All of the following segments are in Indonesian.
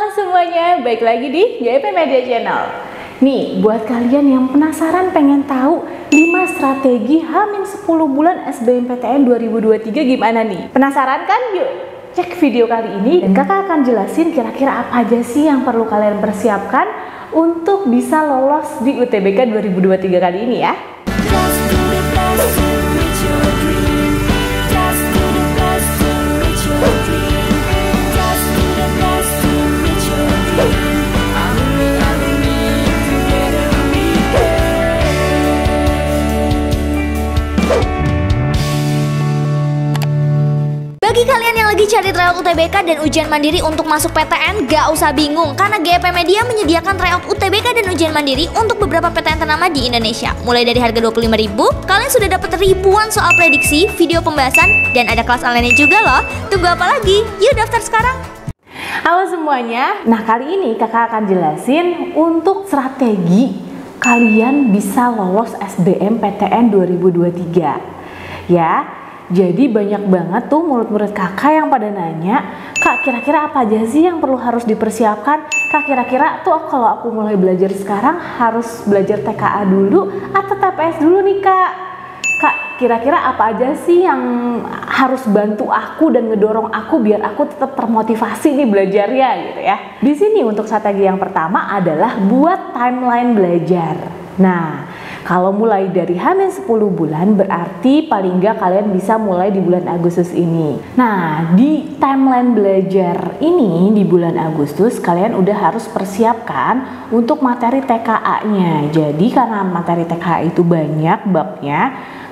Halo semuanya, baik lagi di JP Media Channel. Nih, buat kalian yang penasaran pengen tahu 5 strategi H-10 bulan SBMPTN 2023 gimana nih? Penasaran kan? Yuk cek video kali ini dan kakak akan jelasin kira-kira apa aja sih yang perlu kalian persiapkan untuk bisa lolos di UTBK 2023 kali ini ya. Bagi kalian yang lagi cari tryout UTBK dan ujian mandiri untuk masuk PTN, gak usah bingung karena GP Media menyediakan tryout UTBK dan ujian mandiri untuk beberapa PTN ternama di Indonesia. Mulai dari harga 25.000, kalian sudah dapat ribuan soal prediksi, video pembahasan, dan ada kelas online juga loh. Tunggu apa lagi? Yuk daftar sekarang! Halo semuanya, nah kali ini kakak akan jelasin untuk strategi kalian bisa lolos SBMPTN 2023 ya. Jadi banyak banget tuh murid-murid kakak yang pada nanya, Kak kira-kira apa aja sih yang perlu harus dipersiapkan? Kak kira-kira tuh kalau aku mulai belajar sekarang harus belajar TKA dulu atau TPS dulu nih Kak? Kak kira-kira apa aja sih yang harus bantu aku dan ngedorong aku biar aku tetap termotivasi nih belajarnya gitu ya. Di sini untuk strategi yang pertama adalah buat timeline belajar. Nah, kalau mulai dari H-10 bulan berarti paling nggak kalian bisa mulai di bulan Agustus ini. Nah, di timeline belajar ini di bulan Agustus kalian udah harus persiapkan untuk materi TKA-nya. Jadi karena materi TKA itu banyak babnya,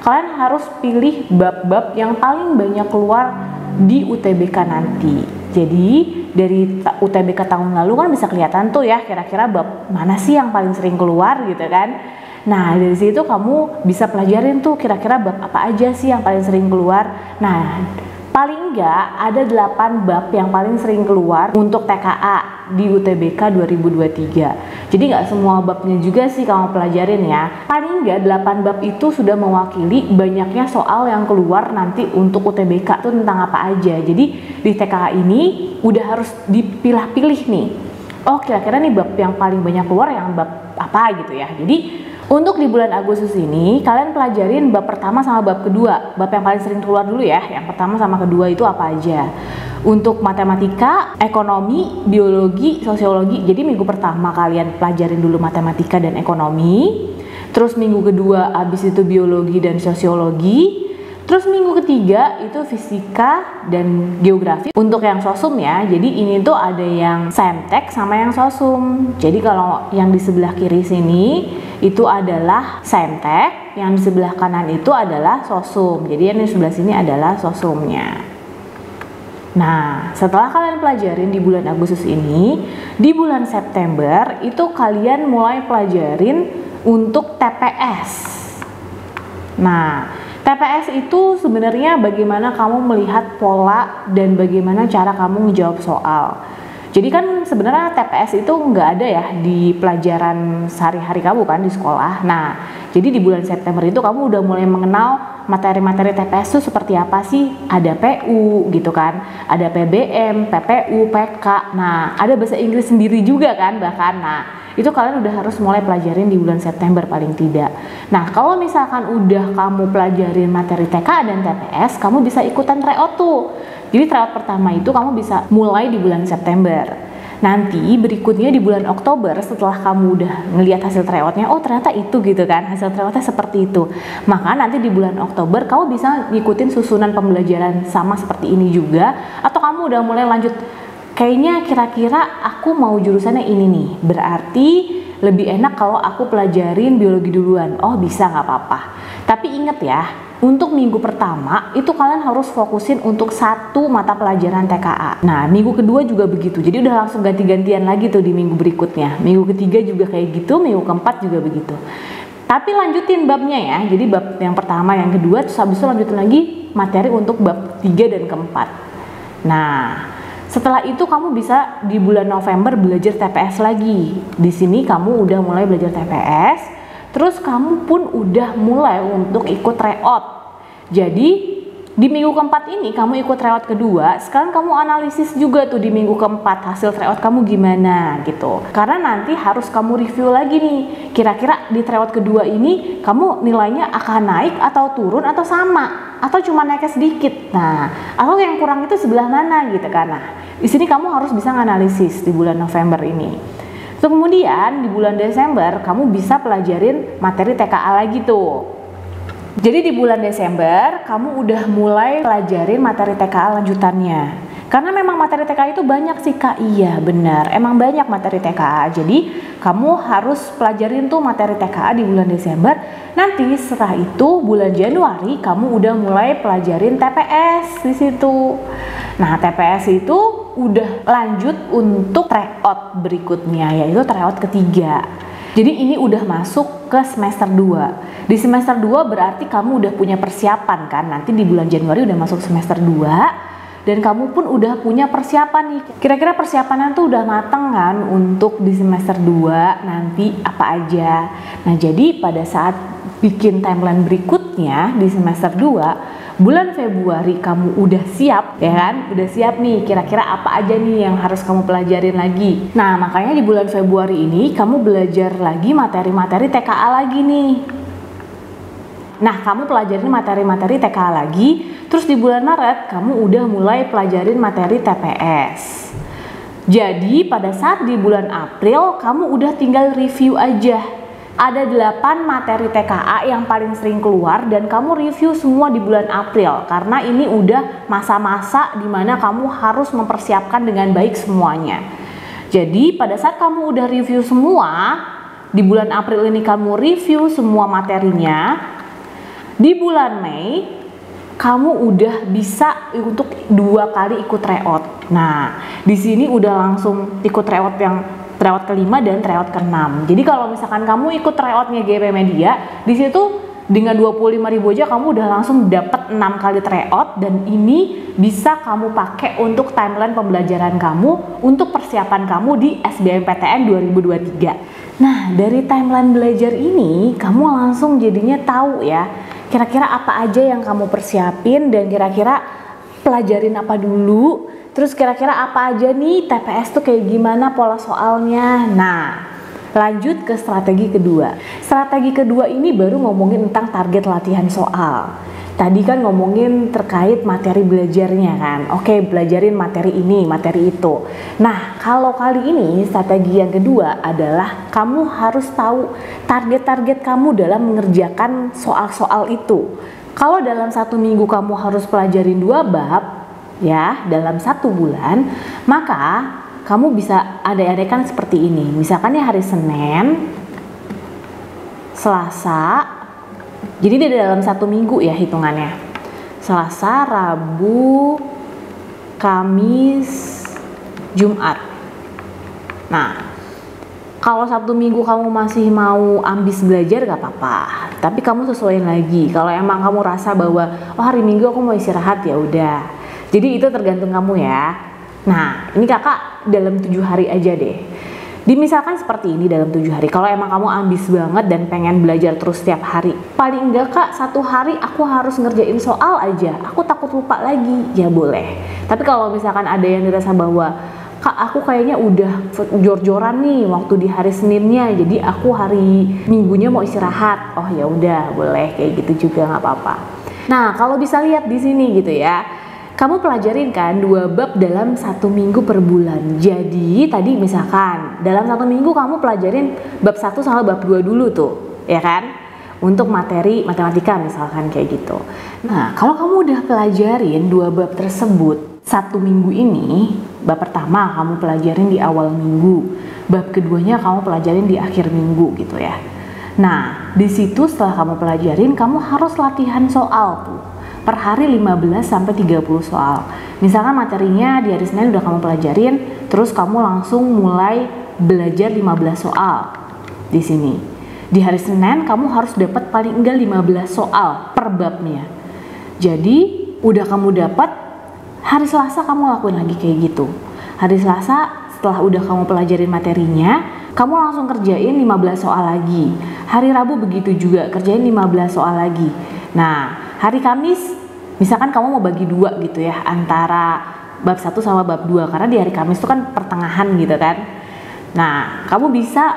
kalian harus pilih bab-bab yang paling banyak keluar di UTBK nanti. Jadi dari UTBK tahun lalu kan bisa kelihatan tuh ya kira-kira bab mana sih yang paling sering keluar gitu kan. Nah dari situ kamu bisa pelajarin tuh kira-kira bab apa aja sih yang paling sering keluar. Nah paling enggak ada 8 bab yang paling sering keluar untuk TKA di UTBK 2023. Jadi nggak semua babnya juga sih kamu pelajarin ya. Paling enggak 8 bab itu sudah mewakili banyaknya soal yang keluar nanti untuk UTBK tuh tentang apa aja. Jadi di TKA ini udah harus dipilah-pilih nih. Oh kira-kira nih bab yang paling banyak keluar yang bab apa gitu ya. Jadi untuk di bulan Agustus ini, kalian pelajarin bab pertama sama bab kedua. Bab yang paling sering keluar dulu ya, yang pertama sama kedua itu apa aja. Untuk matematika, ekonomi, biologi, sosiologi. Jadi minggu pertama kalian pelajarin dulu matematika dan ekonomi. Terus minggu kedua abis itu biologi dan sosiologi. Terus minggu ketiga itu fisika dan geografi. Untuk yang sosum ya, jadi ini tuh ada yang saintek sama yang sosum. Jadi kalau yang di sebelah kiri sini itu adalah saintek, yang di sebelah kanan itu adalah sosum. Jadi yang di sebelah sini adalah sosumnya. Nah, setelah kalian pelajarin di bulan Agustus ini, di bulan September itu kalian mulai pelajarin untuk TPS. Nah, TPS itu sebenarnya bagaimana kamu melihat pola dan bagaimana cara kamu menjawab soal. Jadi kan sebenarnya TPS itu nggak ada ya di pelajaran sehari-hari kamu kan di sekolah. Nah, jadi di bulan September itu kamu udah mulai mengenal materi-materi TPS itu seperti apa sih? Ada PU gitu kan, ada PBM, PPU, PK. Nah, ada bahasa Inggris sendiri juga kan bahkan. Nah, itu kalian udah harus mulai pelajarin di bulan September paling tidak. Nah, kalau misalkan udah kamu pelajarin materi TK dan TPS, kamu bisa ikutan tryout tuh. Jadi tryout pertama itu kamu bisa mulai di bulan September. Nanti berikutnya di bulan Oktober setelah kamu udah ngelihat hasil tryoutnya, oh ternyata itu gitu kan, hasil tryoutnya seperti itu. Maka nanti di bulan Oktober kamu bisa ngikutin susunan pembelajaran sama seperti ini juga. Atau kamu udah mulai lanjut, kayaknya kira-kira aku mau jurusannya ini nih. Berarti lebih enak kalau aku pelajarin biologi duluan. Oh bisa nggak apa-apa. Tapi inget ya, untuk minggu pertama itu kalian harus fokusin untuk satu mata pelajaran TKA. Nah minggu kedua juga begitu. Jadi udah langsung ganti-gantian lagi tuh di minggu berikutnya. Minggu ketiga juga kayak gitu, minggu keempat juga begitu. Tapi lanjutin babnya ya. Jadi bab yang pertama, yang kedua, terus habis itu lanjutin lagi materi untuk bab 3 dan keempat. Nah setelah itu kamu bisa di bulan November belajar TPS lagi. Di sini kamu udah mulai belajar TPS. Terus kamu pun udah mulai untuk ikut tryout. Jadi Di minggu keempat ini kamu ikut tryout kedua, sekarang kamu analisis juga tuh di minggu keempat hasil tryout kamu gimana gitu. Karena nanti harus kamu review lagi nih, kira-kira di tryout kedua ini kamu nilainya akan naik atau turun atau sama, atau cuma naiknya sedikit. Nah, atau yang kurang itu sebelah mana gitu kan. Nah, di sini kamu harus bisa nganalisis di bulan November ini. Terus kemudian di bulan Desember kamu bisa pelajarin materi TKA lagi tuh. Jadi di bulan Desember kamu udah mulai pelajarin materi TKA lanjutannya. Karena memang materi TKA itu banyak sih Kak. Iya benar, emang banyak materi TKA. Jadi kamu harus pelajarin tuh materi TKA di bulan Desember. Nanti setelah itu bulan Januari kamu udah mulai pelajarin TPS di situ. Nah, TPS itu udah lanjut untuk tryout berikutnya, yaitu tryout ketiga. Jadi ini udah masuk ke semester 2. Di semester 2 berarti kamu udah punya persiapan kan. Nanti di bulan Januari udah masuk semester 2 dan kamu pun udah punya persiapan nih. Kira-kira persiapannya tuh udah mateng kan untuk di semester 2 nanti apa aja. Nah, jadi pada saat bikin timeline berikutnya di semester 2 bulan Februari kamu udah siap ya kan, udah siap nih kira-kira apa aja nih yang harus kamu pelajarin lagi. Nah, makanya di bulan Februari ini kamu belajar lagi materi-materi TKA lagi nih. Nah, kamu pelajarin materi-materi TKA lagi, terus di bulan Maret kamu udah mulai pelajarin materi TPS. Jadi pada saat di bulan April kamu udah tinggal review aja. Ada 8 materi TKA yang paling sering keluar dan kamu review semua di bulan April karena ini udah masa-masa dimana kamu harus mempersiapkan dengan baik semuanya. Jadi pada saat kamu udah review semua, di bulan April ini kamu review semua materinya, di bulan Mei kamu udah bisa untuk 2 kali ikut tryout. Nah, di sini udah langsung ikut tryout yang tryout ke-5 dan tryout ke-6. Jadi kalau misalkan kamu ikut tryoutnya GP Media, di situ dengan 25.000 aja kamu udah langsung dapat 6 kali tryout dan ini bisa kamu pakai untuk timeline pembelajaran kamu untuk persiapan kamu di SBMPTN 2023. Nah, dari timeline belajar ini kamu langsung jadinya tahu ya, kira-kira apa aja yang kamu persiapin dan kira-kira pelajarin apa dulu. Terus kira-kira apa aja nih TPS tuh kayak gimana pola soalnya. Nah, lanjut ke strategi kedua. Strategi kedua ini baru ngomongin tentang target latihan soal. Tadi kan ngomongin terkait materi belajarnya kan. Oke, belajarin materi ini, materi itu. Nah, kalau kali ini strategi yang kedua adalah kamu harus tahu target-target kamu dalam mengerjakan soal-soal itu. Kalau dalam 1 minggu kamu harus pelajarin 2 bab, ya dalam 1 bulan, maka kamu bisa ada-adakan seperti ini. Misalkan ya hari Senin, Selasa, jadi dia dalam 1 minggu ya hitungannya. Selasa, Rabu, Kamis, Jumat. Nah, kalau 1 minggu kamu masih mau ambis belajar gak apa-apa, tapi kamu sesuaiin lagi. Kalau emang kamu rasa bahwa oh hari Minggu aku mau istirahat, ya udah. Jadi itu tergantung kamu ya. Nah, ini kakak dalam 7 hari aja deh. Dimisalkan seperti ini dalam 7 hari. Kalau emang kamu ambis banget dan pengen belajar terus setiap hari, paling enggak kak 1 hari aku harus ngerjain soal aja, aku takut lupa lagi, ya boleh. Tapi kalau misalkan ada yang dirasa bahwa kak aku kayaknya udah jor-joran nih waktu di hari Seninnya, jadi aku hari Minggunya mau istirahat, oh ya udah boleh kayak gitu juga nggak apa-apa. Nah, kalau bisa lihat di sini gitu ya, kamu pelajarin kan 2 bab dalam 1 minggu per bulan. Jadi tadi misalkan dalam 1 minggu kamu pelajarin bab 1 sama bab 2 dulu tuh, ya kan? Untuk materi matematika misalkan kayak gitu. Nah, kalau kamu udah pelajarin 2 bab tersebut 1 minggu ini, bab pertama kamu pelajarin di awal minggu, bab keduanya kamu pelajarin di akhir minggu gitu ya. Nah, di situ setelah kamu pelajarin, kamu harus latihan soal tuh. Per hari 15 sampai 30 soal. Misalkan materinya di hari Senin udah kamu pelajarin, terus kamu langsung mulai belajar 15 soal di sini. Di hari Senin kamu harus dapat paling enggak 15 soal per babnya. Jadi udah kamu dapat, hari Selasa kamu lakuin lagi kayak gitu. Hari Selasa setelah udah kamu pelajarin materinya, kamu langsung kerjain 15 soal lagi. Hari Rabu begitu juga, kerjain 15 soal lagi. Nah, hari Kamis Misalkan kamu mau bagi dua gitu ya, antara bab 1 sama bab 2, karena di hari Kamis itu kan pertengahan gitu kan. Nah, kamu bisa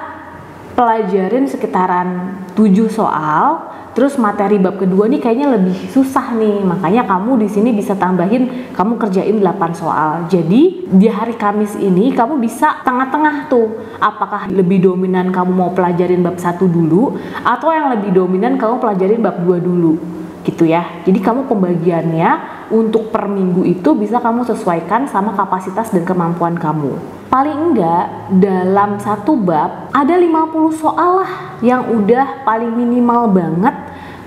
pelajarin sekitaran 7 soal. Terus materi bab kedua nih kayaknya lebih susah nih, makanya kamu di sini bisa tambahin, kamu kerjain 8 soal. Jadi di hari Kamis ini kamu bisa tengah-tengah tuh, apakah lebih dominan kamu mau pelajarin bab 1 dulu, atau yang lebih dominan kamu pelajarin bab 2 dulu gitu ya. Jadi kamu pembagiannya untuk per minggu itu bisa kamu sesuaikan sama kapasitas dan kemampuan kamu. Paling enggak dalam satu bab ada 50 soal lah yang udah paling minimal banget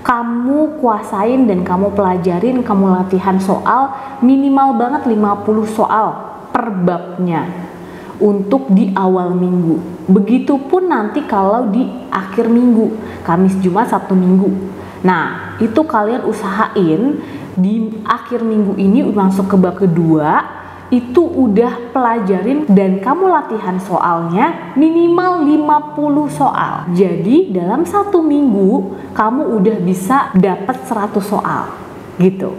kamu kuasain dan kamu pelajarin, kamu latihan soal minimal banget 50 soal per babnya untuk di awal minggu. Begitupun nanti kalau di akhir minggu, Kamis, Jumat, Sabtu, Minggu. Nah, itu kalian usahain di akhir minggu ini masuk ke bab kedua itu udah pelajarin dan kamu latihan soalnya minimal 50 soal. Jadi dalam satu minggu kamu udah bisa dapat 100 soal gitu.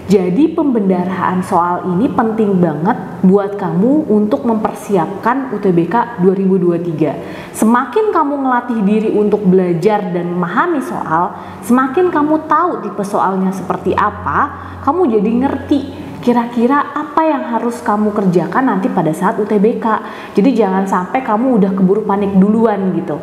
Jadi pembendaharaan soal ini penting banget buat kamu untuk mempersiapkan UTBK 2023. Semakin kamu ngelatih diri untuk belajar dan memahami soal, semakin kamu tahu tipe soalnya seperti apa, kamu jadi ngerti kira-kira apa yang harus kamu kerjakan nanti pada saat UTBK. Jadi jangan sampai kamu udah keburu panik duluan gitu.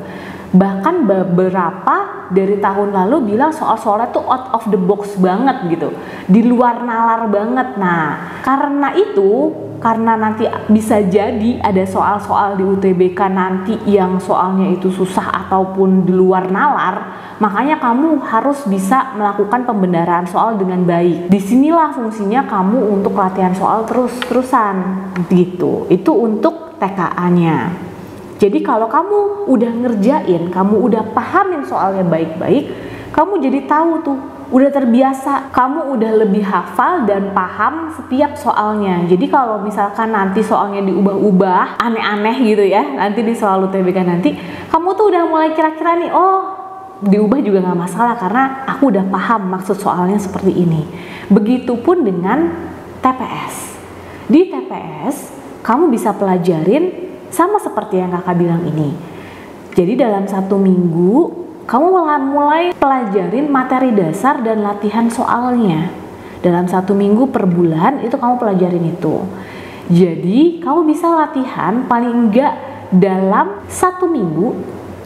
Bahkan beberapa dari tahun lalu bilang soal-soalnya tuh out of the box banget gitu, di luar nalar banget. Nah, karena nanti bisa jadi ada soal-soal di UTBK nanti yang soalnya itu susah ataupun di luar nalar, makanya kamu harus bisa melakukan pembenaran soal dengan baik. Disinilah fungsinya kamu untuk latihan soal terus-terusan gitu. Itu untuk TKA-nya. Jadi kalau kamu udah ngerjain, kamu udah pahamin soalnya baik-baik, kamu jadi tahu tuh, udah terbiasa, kamu udah lebih hafal dan paham setiap soalnya. Jadi kalau misalkan nanti soalnya diubah-ubah, aneh-aneh gitu ya, nanti di soal UTBK nanti, kamu tuh udah mulai kira-kira nih, oh diubah juga nggak masalah karena aku udah paham maksud soalnya seperti ini. Begitupun dengan TPS. Di TPS, kamu bisa pelajarin sama seperti yang kakak bilang ini. Jadi dalam satu minggu kamu mulai pelajarin materi dasar dan latihan soalnya. Dalam satu minggu per bulan itu kamu pelajarin itu. Jadi kamu bisa latihan paling enggak dalam satu minggu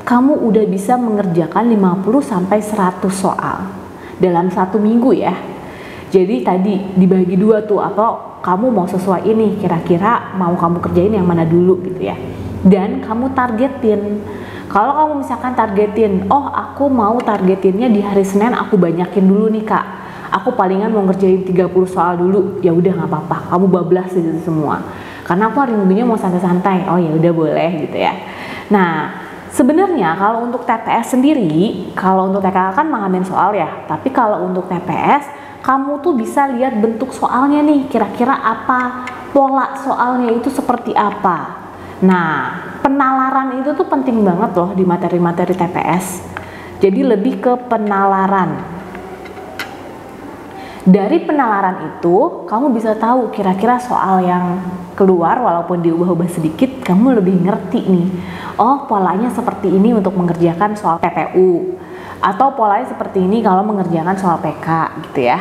kamu udah bisa mengerjakan 50-100 soal dalam satu minggu ya. Jadi tadi dibagi dua tuh, atau kamu mau sesuai ini, kira-kira mau kamu kerjain yang mana dulu gitu ya. Dan kamu targetin. Kalau kamu misalkan targetin, oh aku mau targetinnya di hari Senin aku banyakin dulu nih kak, aku palingan mau ngerjain 30 soal dulu, ya udah nggak apa-apa, kamu bablas gitu semua. Karena aku hari Minggunya mau santai-santai, oh ya udah boleh gitu ya. Nah sebenarnya kalau untuk TPS sendiri, kalau untuk TKA kan mengambil soal ya, tapi kalau untuk TPS kamu tuh bisa lihat bentuk soalnya nih, kira-kira apa, pola soalnya itu seperti apa. Nah, penalaran itu tuh penting banget loh di materi-materi TPS. Jadi lebih ke penalaran. Dari penalaran itu, kamu bisa tahu kira-kira soal yang keluar walaupun diubah-ubah sedikit, kamu lebih ngerti nih. Oh, polanya seperti ini untuk mengerjakan soal PPU. Atau polanya seperti ini kalau mengerjakan soal PK gitu ya.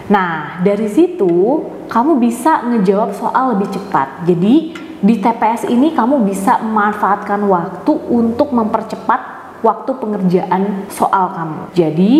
Nah, dari situ kamu bisa ngejawab soal lebih cepat. Jadi di TPS ini kamu bisa memanfaatkan waktu untuk mempercepat waktu pengerjaan soal kamu. Jadi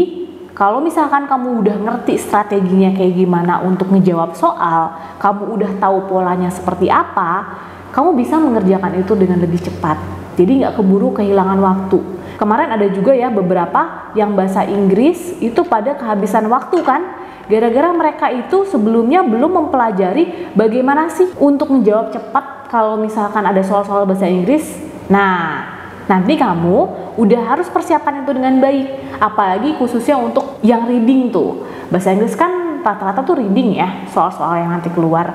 kalau misalkan kamu udah ngerti strateginya kayak gimana untuk ngejawab soal, kamu udah tahu polanya seperti apa, kamu bisa mengerjakan itu dengan lebih cepat. Jadi nggak keburu kehilangan waktu. Kemarin ada juga ya beberapa yang bahasa Inggris itu pada kehabisan waktu kan, gara-gara mereka itu sebelumnya belum mempelajari bagaimana sih untuk menjawab cepat kalau misalkan ada soal-soal bahasa Inggris. Nah, nanti kamu udah harus persiapan itu dengan baik, apalagi khususnya untuk yang reading tuh. Bahasa Inggris kan rata-rata tuh reading ya, soal-soal yang nanti keluar.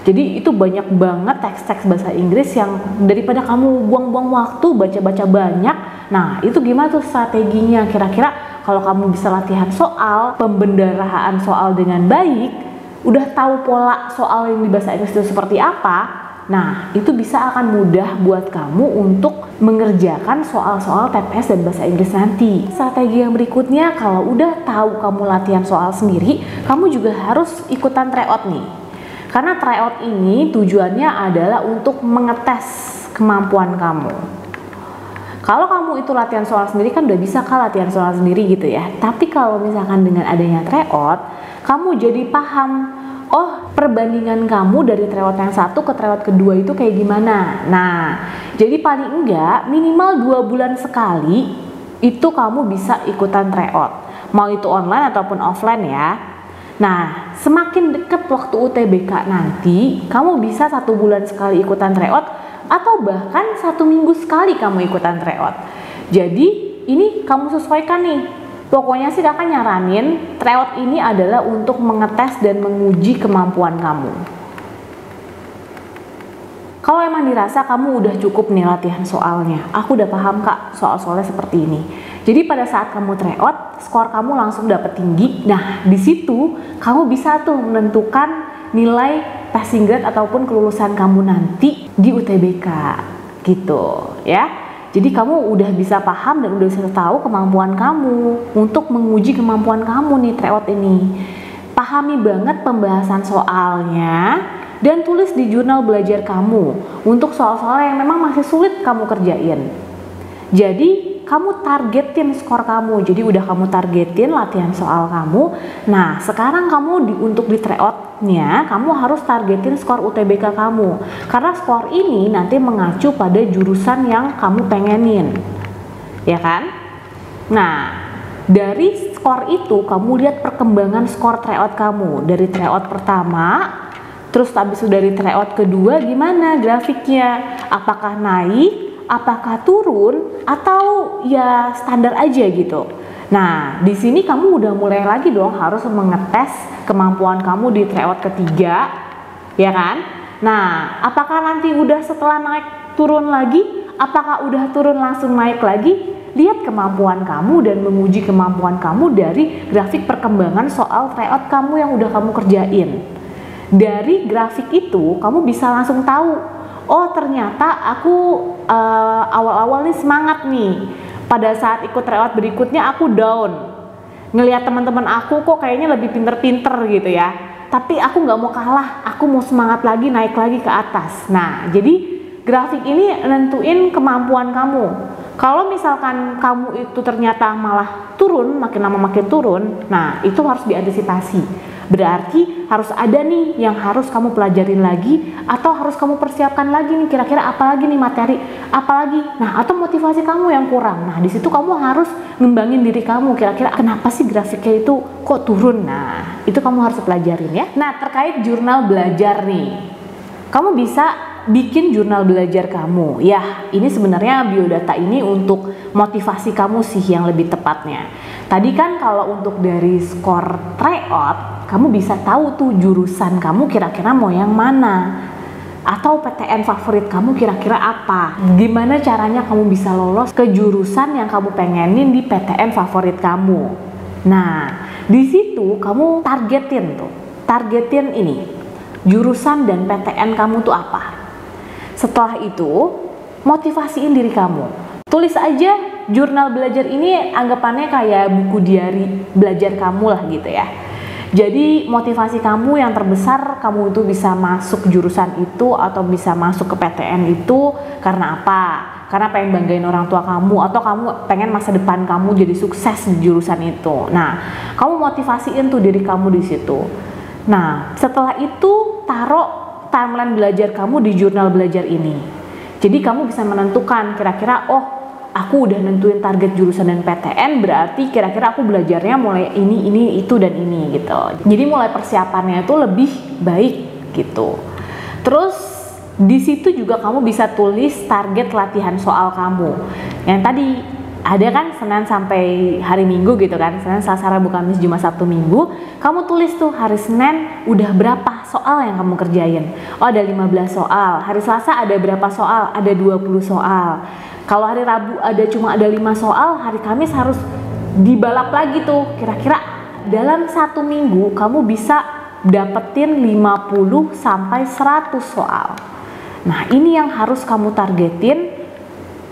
Jadi itu banyak banget teks-teks bahasa Inggris yang daripada kamu buang-buang waktu baca-baca banyak. Nah, itu gimana tuh strateginya? Kira-kira kalau kamu bisa latihan soal, pembendaharaan soal dengan baik, udah tahu pola soal yang di bahasa Inggris itu seperti apa, nah itu bisa akan mudah buat kamu untuk mengerjakan soal-soal TPS dan bahasa Inggris nanti. Strategi yang berikutnya, kalau udah tahu kamu latihan soal sendiri, kamu juga harus ikutan tryout nih. Karena tryout ini tujuannya adalah untuk mengetes kemampuan kamu. Kalau kamu itu latihan soal sendiri kan udah bisa latihan soal sendiri gitu ya. Tapi kalau misalkan dengan adanya tryout, kamu jadi paham, oh perbandingan kamu dari tryout yang satu ke tryout kedua itu kayak gimana. Nah, jadi paling enggak minimal 2 bulan sekali itu kamu bisa ikutan tryout. Mau itu online ataupun offline ya. Nah, semakin dekat waktu UTBK nanti, kamu bisa 1 bulan sekali ikutan tryout atau bahkan 1 minggu sekali kamu ikutan tryout. Jadi ini kamu sesuaikan nih. Pokoknya sih kakak nyaranin tryout ini adalah untuk mengetes dan menguji kemampuan kamu. Kalau emang dirasa kamu udah cukup nih latihan soalnya, aku udah paham kak soal-soalnya seperti ini. Jadi pada saat kamu tryout, skor kamu langsung dapet tinggi. Nah di situ kamu bisa tuh menentukan nilai passing grade ataupun kelulusan kamu nanti di UTBK gitu ya. Jadi kamu udah bisa paham dan udah bisa tahu kemampuan kamu untuk menguji kemampuan kamu nih tryout ini. Pahami banget pembahasan soalnya dan tulis di jurnal belajar kamu untuk soal-soal yang memang masih sulit kamu kerjain. Jadi kamu targetin skor kamu. Jadi udah kamu targetin latihan soal kamu. Nah sekarang kamu untuk di tryoutnya kamu harus targetin skor UTBK kamu. Karena skor ini nanti mengacu pada jurusan yang kamu pengenin, ya kan? Nah dari skor itu kamu lihat perkembangan skor tryout kamu. Dari tryout pertama, terus habis itu dari tryout kedua gimana grafiknya? Apakah naik? Apakah turun atau ya standar aja gitu. Nah, di sini kamu udah mulai lagi dong harus mengetes kemampuan kamu di tryout ketiga, ya kan? Nah, apakah nanti udah setelah naik turun lagi? Apakah udah turun langsung naik lagi? Lihat kemampuan kamu dan menguji kemampuan kamu dari grafik perkembangan soal tryout kamu yang udah kamu kerjain. Dari grafik itu kamu bisa langsung tahu, oh ternyata aku awal-awal nih semangat nih, pada saat ikut tryout berikutnya aku down, ngelihat teman-teman aku kok kayaknya lebih pinter-pinter gitu ya, tapi aku nggak mau kalah, aku mau semangat lagi, naik lagi ke atas. Nah jadi grafik ini nentuin kemampuan kamu. Kalau misalkan kamu itu ternyata malah turun, makin lama makin turun, nah itu harus diantisipasi. Berarti harus ada nih yang harus kamu pelajarin lagi atau harus kamu persiapkan lagi nih, kira-kira apa lagi nih materi, apa lagi. Nah, atau motivasi kamu yang kurang. Nah, di situ kamu harus ngembangin diri kamu, kira-kira kenapa sih grafiknya itu kok turun. Nah, itu kamu harus pelajarin ya. Nah, terkait jurnal belajar nih. Kamu bisa bikin jurnal belajar kamu. Ya, ini sebenarnya biodata ini untuk motivasi kamu sih yang lebih tepatnya. Tadi kan kalau untuk dari skor tryout, kamu bisa tahu tuh jurusan kamu kira-kira mau yang mana. Atau PTN favorit kamu kira-kira apa. Gimana caranya kamu bisa lolos ke jurusan yang kamu pengenin di PTN favorit kamu. Nah, di situ kamu targetin ini. Jurusan dan PTN kamu tuh apa. Setelah itu, motivasiin diri kamu. Tulis aja jurnal belajar ini, anggapannya kayak buku diary belajar kamu lah gitu ya. Jadi motivasi kamu yang terbesar, kamu itu bisa masuk jurusan itu atau bisa masuk ke PTN itu karena apa? Karena pengen banggain orang tua kamu atau kamu pengen masa depan kamu jadi sukses di jurusan itu. Nah, kamu motivasiin tuh diri kamu di situ. Nah, setelah itu taruh timeline belajar kamu di jurnal belajar ini. Jadi kamu bisa menentukan kira-kira, oh aku udah nentuin target jurusan dan PTN, berarti kira-kira aku belajarnya mulai ini, itu, dan ini gitu. Jadi mulai persiapannya itu lebih baik gitu. Terus di situ juga kamu bisa tulis target latihan soal kamu. Yang tadi ada kan Senin sampai hari Minggu gitu kan, Senin, Selasa, Rabu, Kamis, Jumat, Sabtu, Minggu. Kamu tulis tuh hari Senin udah berapa soal yang kamu kerjain. Oh ada 15 soal. Hari Selasa ada berapa soal? Ada 20 soal. Kalau hari Rabu cuma ada 5 soal, hari Kamis harus dibalap lagi tuh, kira-kira dalam 1 minggu kamu bisa dapetin 50 sampai 100 soal. Nah, ini yang harus kamu targetin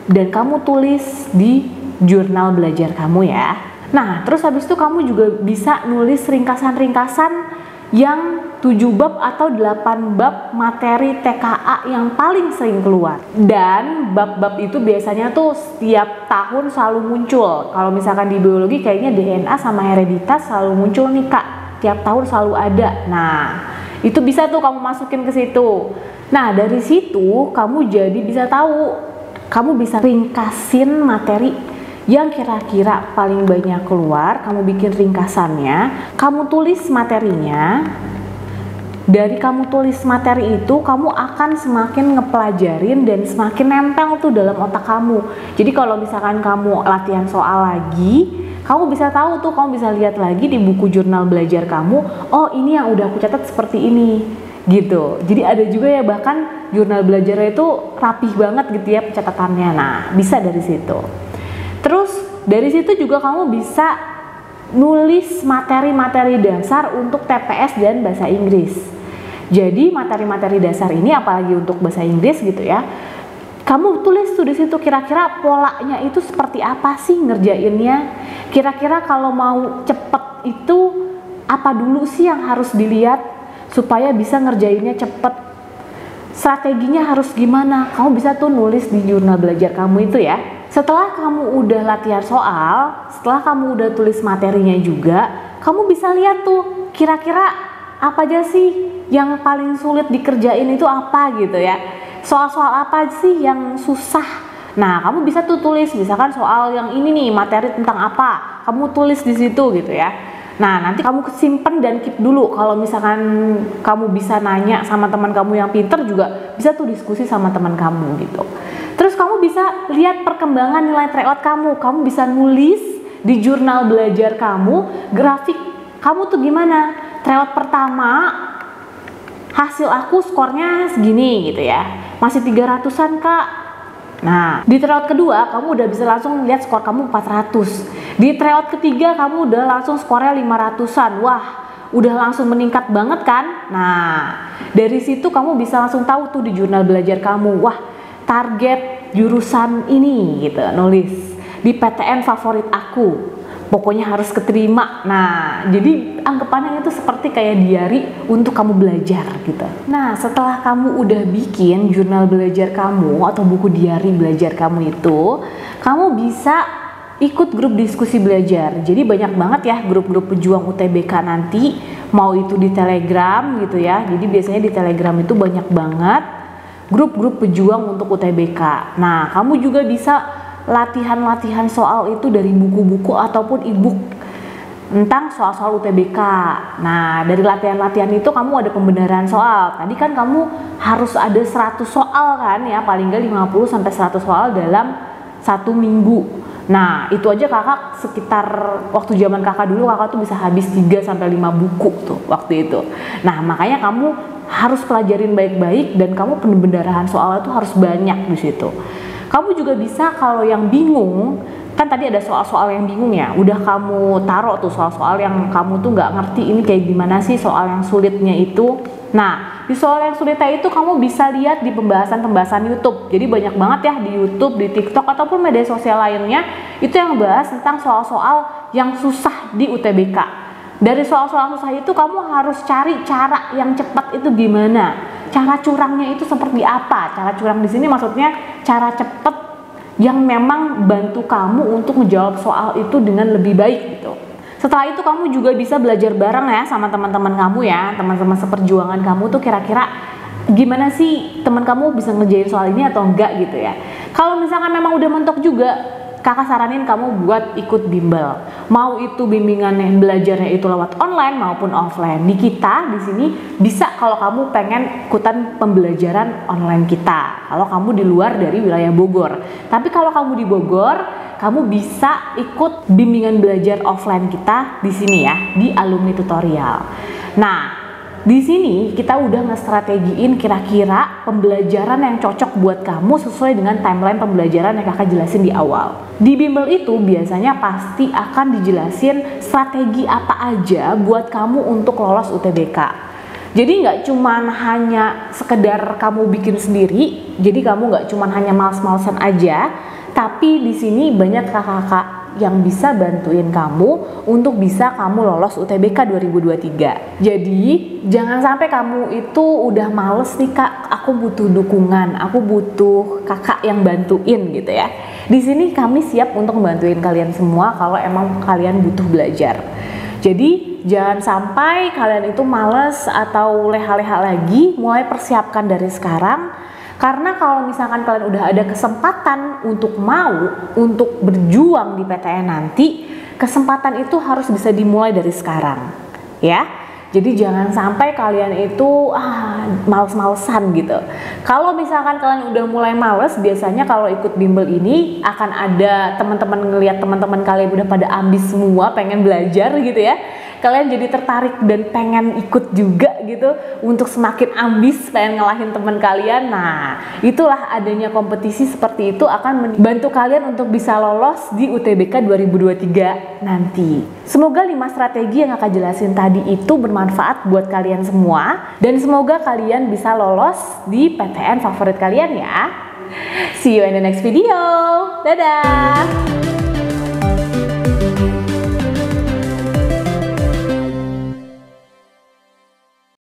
dan kamu tulis di jurnal belajar kamu ya. Nah, terus habis itu kamu juga bisa nulis ringkasan-ringkasan yang 7 bab atau 8 bab materi TKA yang paling sering keluar. Dan bab-bab itu biasanya tuh setiap tahun selalu muncul. Kalau misalkan di biologi kayaknya DNA sama hereditas selalu muncul nih Kak. Tiap tahun selalu ada. Nah, itu bisa tuh kamu masukin ke situ. Nah, dari situ kamu jadi bisa tahu, kamu bisa ringkasin materi yang kira-kira paling banyak keluar, kamu bikin ringkasannya, kamu tulis materinya. Dari kamu tulis materi itu, kamu akan semakin ngepelajarin dan semakin nempel tuh dalam otak kamu. Jadi kalau misalkan kamu latihan soal lagi, kamu bisa tahu tuh, kamu bisa lihat lagi di buku jurnal belajar kamu, oh ini yang udah aku catat seperti ini, gitu. Jadi ada juga ya bahkan jurnal belajarnya itu rapih banget gitu ya pencatatannya. Nah, bisa dari situ. Terus dari situ juga kamu bisa nulis materi-materi dasar untuk TPS dan bahasa Inggris. Jadi materi-materi dasar ini apalagi untuk bahasa Inggris gitu ya, kamu tulis tuh di situ kira-kira polanya itu seperti apa sih ngerjainnya. Kira-kira kalau mau cepet itu apa dulu sih yang harus dilihat supaya bisa ngerjainnya cepet. Strateginya harus gimana? Kamu bisa tuh nulis di jurnal belajar kamu itu ya. Setelah kamu udah latihan soal, setelah kamu udah tulis materinya juga, kamu bisa lihat tuh kira-kira apa aja sih yang paling sulit dikerjain itu apa gitu ya. Soal-soal apa sih yang susah. Nah, kamu bisa tuh tulis, misalkan soal yang ini nih, materi tentang apa, kamu tulis di situ gitu ya. Nah, nanti kamu simpen dan keep dulu. Kalau misalkan kamu bisa nanya sama teman kamu yang pinter juga, bisa tuh diskusi sama teman kamu gitu. Terus kamu bisa lihat perkembangan nilai tryout kamu. Kamu bisa nulis di jurnal belajar kamu, grafik kamu tuh gimana. Tryout pertama, hasil aku skornya segini gitu ya. Masih 300-an Kak. Nah, di tryout kedua kamu udah bisa langsung lihat skor kamu 400. Di tryout ketiga kamu udah langsung skornya 500-an. Wah, udah langsung meningkat banget kan? Nah, dari situ kamu bisa langsung tahu tuh di jurnal belajar kamu. Wah, target jurusan ini gitu, nulis di PTN favorit aku, pokoknya harus keterima. Nah, jadi anggapannya itu seperti kayak diary untuk kamu belajar gitu. Nah, setelah kamu udah bikin jurnal belajar kamu atau buku diary belajar kamu itu, kamu bisa ikut grup diskusi belajar. Jadi banyak banget ya grup-grup pejuang UTBK nanti, mau itu di Telegram gitu ya. Jadi biasanya di Telegram itu banyak banget grup-grup pejuang untuk UTBK. Nah, kamu juga bisa latihan-latihan soal itu dari buku-buku ataupun e-book tentang soal-soal UTBK. Nah, dari latihan-latihan itu kamu ada pembenaran soal. Tadi kan kamu harus ada 100 soal kan ya, paling nggak 50 sampai 100 soal dalam 1 minggu. Nah, itu aja kakak sekitar waktu zaman kakak dulu, kakak tuh bisa habis 3 sampai 5 buku tuh waktu itu. Nah, makanya kamu harus pelajarin baik-baik dan kamu pembenaran soalnya tuh harus banyak di situ. Kamu juga bisa kalau yang bingung, kan tadi ada soal-soal yang bingung ya, udah kamu taruh tuh soal-soal yang kamu tuh nggak ngerti ini kayak gimana sih soal yang sulitnya itu. Nah, di soal yang sulitnya itu kamu bisa lihat di pembahasan-pembahasan YouTube. Jadi banyak banget ya di YouTube, di TikTok ataupun media sosial lainnya itu yang bahas tentang soal-soal yang susah di UTBK. Dari soal-soal susah itu kamu harus cari cara yang cepat itu gimana. Cara curangnya itu seperti apa? Cara curang di sini maksudnya cara cepat yang memang bantu kamu untuk menjawab soal itu dengan lebih baik gitu. Setelah itu kamu juga bisa belajar bareng ya sama teman-teman kamu ya, teman-teman seperjuangan kamu tuh kira-kira gimana sih teman kamu bisa ngerjain soal ini atau enggak gitu ya. Kalau misalkan memang udah mentok juga, kakak saranin kamu buat ikut bimbel. Mau itu bimbingannya belajarnya itu lewat online maupun offline. Di kita di sini bisa kalau kamu pengen ikutan pembelajaran online kita. Kalau kamu di luar dari wilayah Bogor. Tapi kalau kamu di Bogor, kamu bisa ikut bimbingan belajar offline kita di sini ya, di alumni tutorial. Nah, di sini kita udah ngestrategiin kira-kira pembelajaran yang cocok buat kamu sesuai dengan timeline pembelajaran yang kakak jelasin di awal. Di bimbel itu biasanya pasti akan dijelasin strategi apa aja buat kamu untuk lolos UTBK. Jadi nggak cuman hanya sekedar kamu bikin sendiri, jadi kamu nggak cuman hanya males-malesan aja, tapi di sini banyak kakak-kakak yang bisa bantuin kamu untuk bisa kamu lolos UTBK 2023. Jadi jangan sampai kamu itu udah males nih kak, aku butuh dukungan, aku butuh kakak yang bantuin gitu ya. Di sini kami siap untuk membantuin kalian semua kalau emang kalian butuh belajar. Jadi jangan sampai kalian itu males atau leha-leha lagi, mulai persiapkan dari sekarang. Karena kalau misalkan kalian udah ada kesempatan untuk untuk berjuang di PTN nanti, kesempatan itu harus bisa dimulai dari sekarang, ya. Jadi jangan sampai kalian itu males-malesan gitu. Kalau misalkan kalian udah mulai males, biasanya kalau ikut bimbel ini akan ada teman-teman ngelihat teman-teman kalian udah pada ambis semua, pengen belajar gitu ya. Kalian jadi tertarik dan pengen ikut juga gitu untuk semakin ambis pengen ngalahin teman kalian. Nah, itulah adanya kompetisi seperti itu akan membantu kalian untuk bisa lolos di UTBK 2023 nanti. Semoga 5 strategi yang kakak jelasin tadi itu bermanfaat buat kalian semua dan semoga kalian bisa lolos di PTN favorit kalian ya. See you in the next video. Dadah.